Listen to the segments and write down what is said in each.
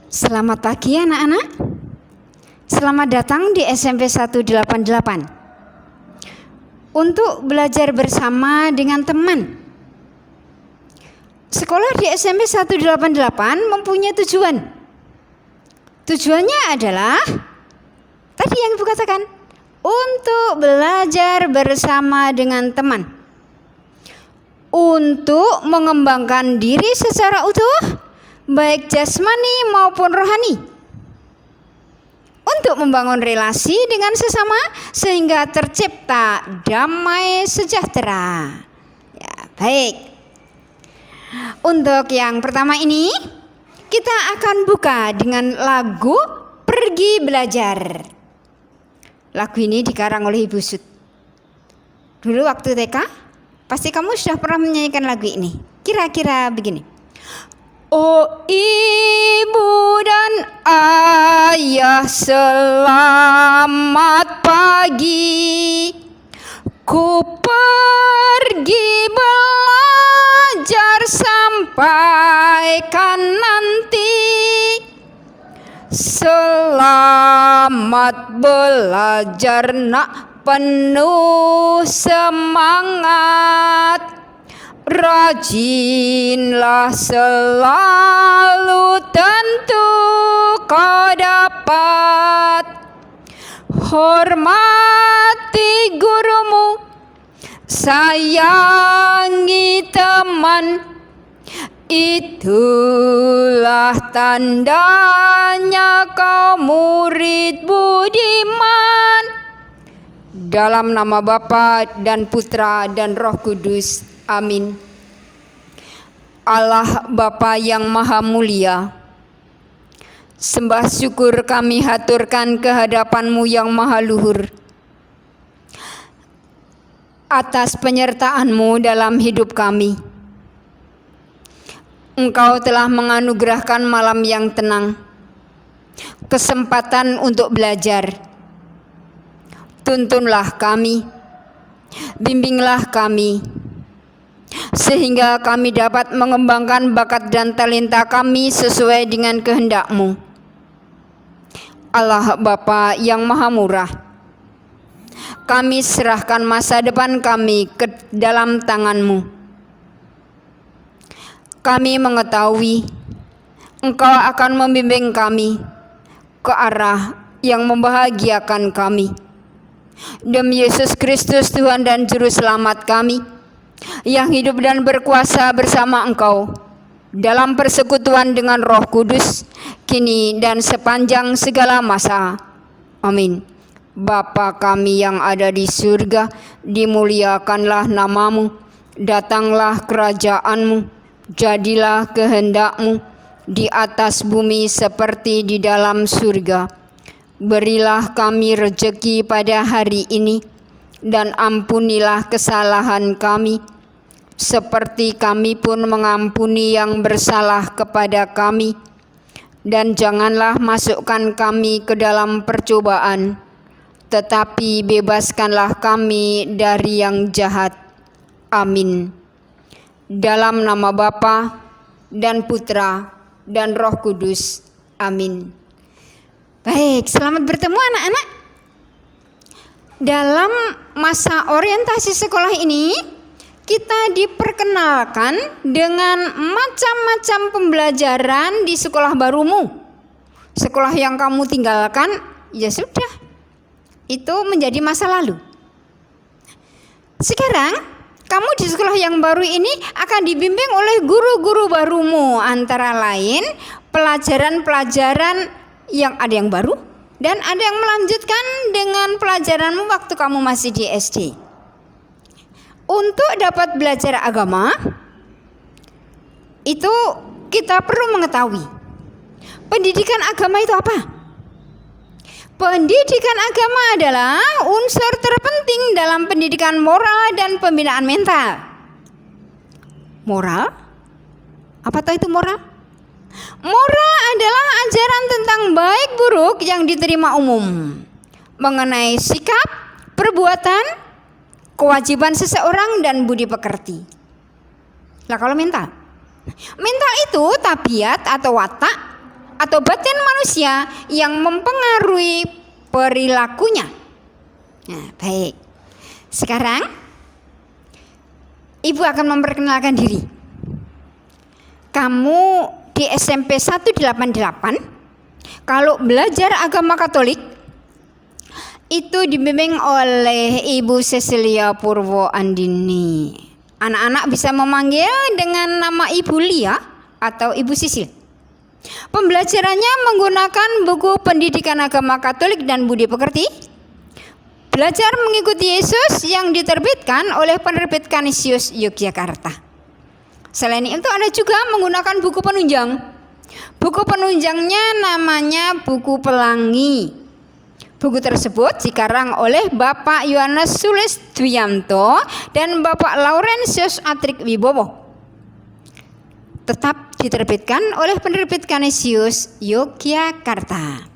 Selamat pagi anak-anak. Selamat datang di SMP 188 untuk belajar bersama dengan teman. Sekolah di SMP 188 mempunyai tujuan. Tujuannya adalah tadi yang Ibu katakan, untuk belajar bersama dengan teman, untuk mengembangkan diri secara utuh, baik jasmani maupun rohani, untuk membangun relasi dengan sesama sehingga tercipta damai sejahtera. Ya, baik. Untuk yang pertama ini, kita akan buka dengan lagu Pergi Belajar. Lagu ini dikarang oleh Ibu Sud. Dulu waktu TK, pasti kamu sudah pernah menyanyikan lagu ini. Kira-kira begini. Oh ibu dan ayah, selamat pagi. Ku pergi belajar sampaikan nanti. Selamat belajar nak, penuh semangat. Rajinlah selalu, tentu kau dapat. Hormati gurumu, sayangi teman, itulah tandanya kau murid budiman. Dalam nama Bapa dan Putra dan Roh Kudus. Amin. Allah Bapa yang Maha Mulia, sembah syukur kami haturkan kehadapan-Mu yang Maha Luhur atas penyertaan-Mu dalam hidup kami. Engkau telah menganugerahkan malam yang tenang, kesempatan untuk belajar. Tuntunlah kami, bimbinglah kami, sehingga kami dapat mengembangkan bakat dan talenta kami sesuai dengan kehendak-Mu. Allah Bapa yang Maha Murah, kami serahkan masa depan kami ke dalam tangan-Mu. Kami mengetahui Engkau akan membimbing kami ke arah yang membahagiakan kami. Demi Yesus Kristus Tuhan dan Juru Selamat kami, yang hidup dan berkuasa bersama Engkau dalam persekutuan dengan Roh Kudus, kini dan sepanjang segala masa. Amin. Bapa kami yang ada di surga, dimuliakanlah nama-Mu, datanglah kerajaan-Mu, jadilah kehendak-Mu di atas bumi seperti di dalam surga. Berilah kami rejeki pada hari ini, dan ampunilah kesalahan kami, seperti kami pun mengampuni yang bersalah kepada kami. Dan janganlah masukkan kami ke dalam percobaan, tetapi bebaskanlah kami dari yang jahat. Amin. Dalam nama Bapa dan Putra dan Roh Kudus. Amin. Baik, selamat bertemu anak-anak. Dalam masa orientasi sekolah ini, kita diperkenalkan dengan macam-macam pembelajaran di sekolah barumu. Sekolah yang kamu tinggalkan, ya sudah, itu menjadi masa lalu. Sekarang, kamu di sekolah yang baru ini akan dibimbing oleh guru-guru barumu, antara lain pelajaran-pelajaran yang ada yang baru dan ada yang melanjutkan dengan pelajaranmu waktu kamu masih di SD. Untuk dapat belajar agama, itu kita perlu mengetahui pendidikan agama itu apa. Pendidikan agama adalah unsur terpenting dalam pendidikan moral dan pembinaan mental. Moral? Apa itu moral? Moral adalah ajaran tentang baik buruk yang diterima umum, mengenai sikap, perbuatan, kewajiban seseorang dan budi pekerti. Lah kalau mental? Mental itu tabiat atau watak atau batin manusia yang mempengaruhi perilakunya. Nah, baik. Sekarang Ibu akan memperkenalkan diri. Kamu di SMP 188, kalau belajar agama Katolik itu dibimbing oleh Ibu Cecilia Purwo Andini. Anak-anak bisa memanggil dengan nama Ibu Lia atau Ibu Sisil. Pembelajarannya menggunakan buku pendidikan agama Katolik dan budi pekerti. Belajar mengikuti Yesus yang diterbitkan oleh penerbit Kanisius Yogyakarta. Selain itu ada juga menggunakan buku penunjang. Buku penunjangnya namanya buku Pelangi. Buku tersebut dikarang oleh Bapak Yohanes Sulisdwiyanto dan Bapak Laurentius Atrik Wibowo. Tetap diterbitkan oleh penerbit Kanisius Yogyakarta.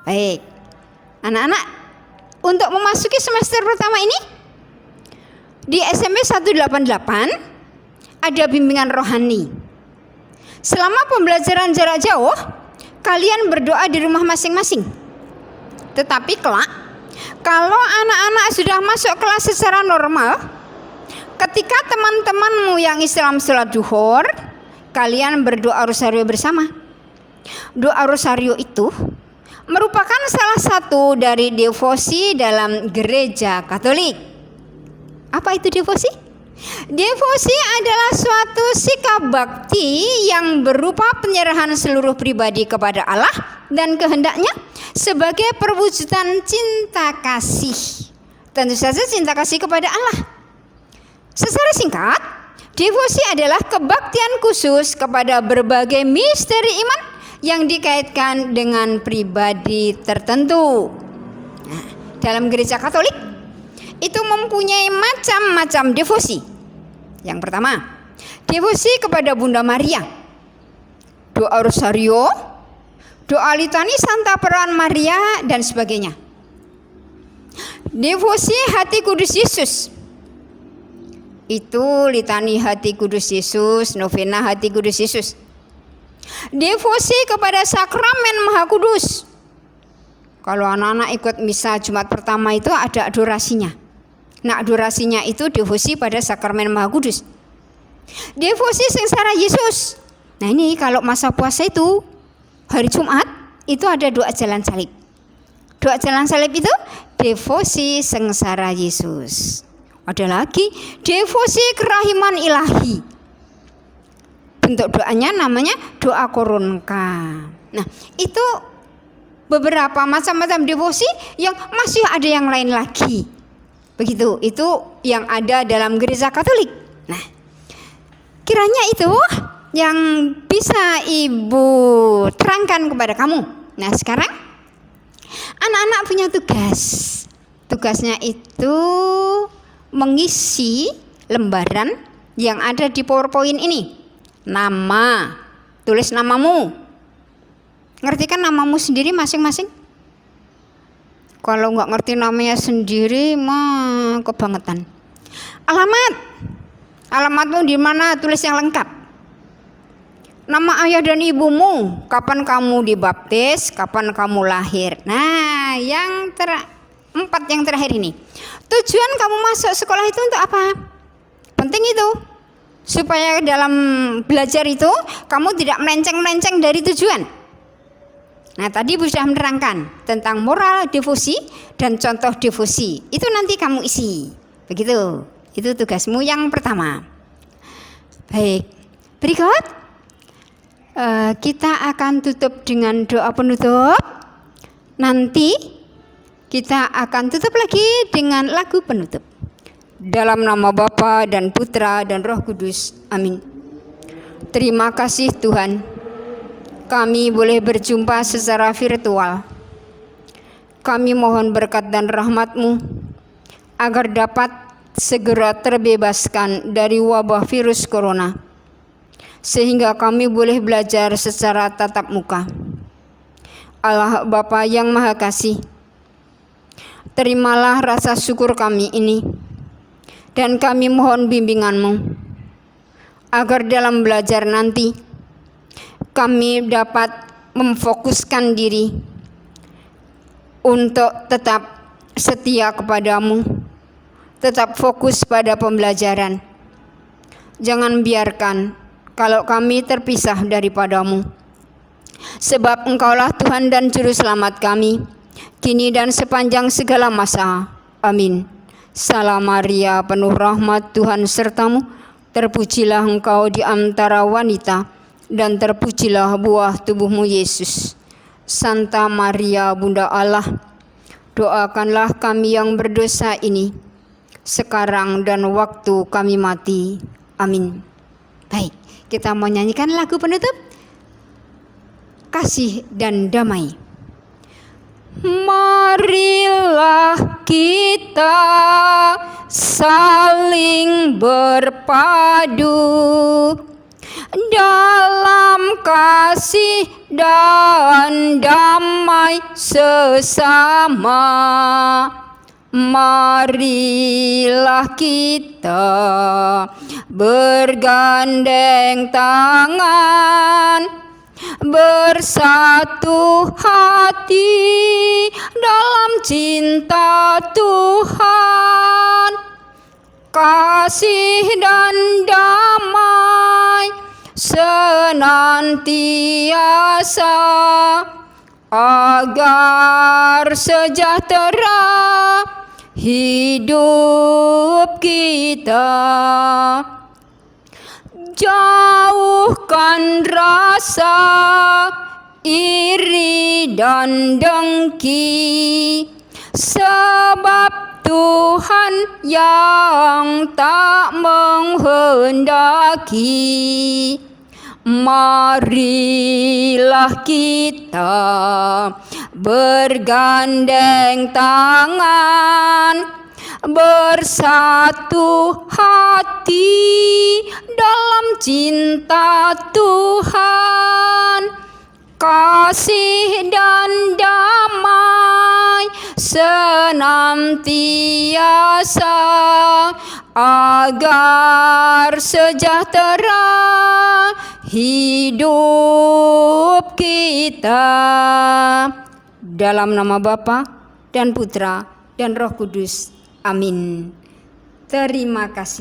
Baik, anak-anak, untuk memasuki semester pertama ini di SMP 188 ada bimbingan rohani. Selama pembelajaran jarak jauh, kalian berdoa di rumah masing-masing. Tetapi kelak, kalau anak-anak sudah masuk kelas secara normal, ketika teman-temanmu yang Islam sholat duhur, kalian berdoa rosario bersama. Doa rosario itu merupakan salah satu dari devosi dalam gereja Katolik. Apa itu devosi? Devosi adalah suatu sikap bakti yang berupa penyerahan seluruh pribadi kepada Allah dan kehendaknya sebagai perwujudan cinta kasih. Tentu saja cinta kasih kepada Allah. Secara singkat, devosi adalah kebaktian khusus kepada berbagai misteri iman yang dikaitkan dengan pribadi tertentu. Nah, dalam gereja Katolik itu mempunyai macam-macam devosi. Yang pertama, devosi kepada Bunda Maria, doa rosario, doa litani Santa Perawan Maria, dan sebagainya. Devosi hati kudus Yesus, itu litani hati kudus Yesus, novena hati kudus Yesus. Devosi kepada sakramen Maha Kudus. Kalau anak-anak ikut misa Jumat pertama itu ada adorasinya. Nah, adorasinya itu devosi pada sakramen Maha Kudus. Devosi sengsara Yesus. Nah, ini kalau masa puasa itu hari Jumat itu ada doa jalan salib. Doa jalan salib itu devosi sengsara Yesus. Ada lagi devosi kerahiman ilahi. Bentuk doanya namanya doa koronka. Nah, itu beberapa macam-macam devosi yang masih ada yang lain lagi. Begitu, itu yang ada dalam gereja Katolik. Nah, kiranya itu yang bisa Ibu terangkan kepada kamu. Nah, sekarang anak-anak punya tugas. Tugasnya itu mengisi lembaran yang ada di PowerPoint ini. Nama, tulis namamu. Ngerti kan namamu sendiri masing-masing? Kalau nggak ngerti namanya sendiri mah kebangetan. Alamatmu di mana? Tulis yang lengkap. Nama ayah dan ibumu, kapan kamu dibaptis, kapan kamu lahir. Nah, yang empat yang terakhir ini. Tujuan kamu masuk sekolah itu untuk apa? Penting itu. Supaya dalam belajar itu kamu tidak melenceng-melenceng dari tujuan. Nah, tadi Ibu sudah menerangkan tentang moral devosi dan contoh devosi. Itu nanti kamu isi. Begitu. Itu tugasmu yang pertama. Baik. Berikut kita akan tutup dengan doa penutup. Nanti kita akan tutup lagi dengan lagu penutup. Dalam nama Bapa dan Putra dan Roh Kudus. Amin. Terima kasih Tuhan. Kami boleh berjumpa secara virtual. Kami mohon berkat dan rahmat-Mu agar dapat segera terbebaskan dari wabah virus corona, sehingga kami boleh belajar secara tatap muka. Allah Bapa yang Maha Kasih, terimalah rasa syukur kami ini, dan kami mohon bimbingan-Mu agar dalam belajar nanti kami dapat memfokuskan diri untuk tetap setia kepadamu, tetap fokus pada pembelajaran. Jangan biarkan kalau kami terpisah daripadamu, sebab Engkaulah Tuhan dan Juru Selamat kami, kini dan sepanjang segala masa. Amin. Salam Maria, penuh rahmat, Tuhan sertamu, terpujilah engkau di antara wanita, dan terpujilah buah tubuhmu Yesus. Santa Maria, Bunda Allah, doakanlah kami yang berdosa ini, sekarang dan waktu kami mati. Amin. Baik, kita mau nyanyikan lagu penutup, Kasih dan Damai. Marilah kita saling berpadu dalam kasih dan damai sesama. Marilah kita bergandeng tangan, bersatu hati dalam cinta Tuhan. Kasih dan damai senantiasa, agar sejahtera hidup kita. Jauhkan rasa iri dan dengki, sebab Tuhan yang tak menghendaki. Marilah kita bergandeng tangan, bersatu hati dalam cinta Tuhan. Kasih dan damai senantiasa, agar sejahtera hidup kita. Dalam nama Bapa dan Putra dan Roh Kudus. Amin. Terima kasih.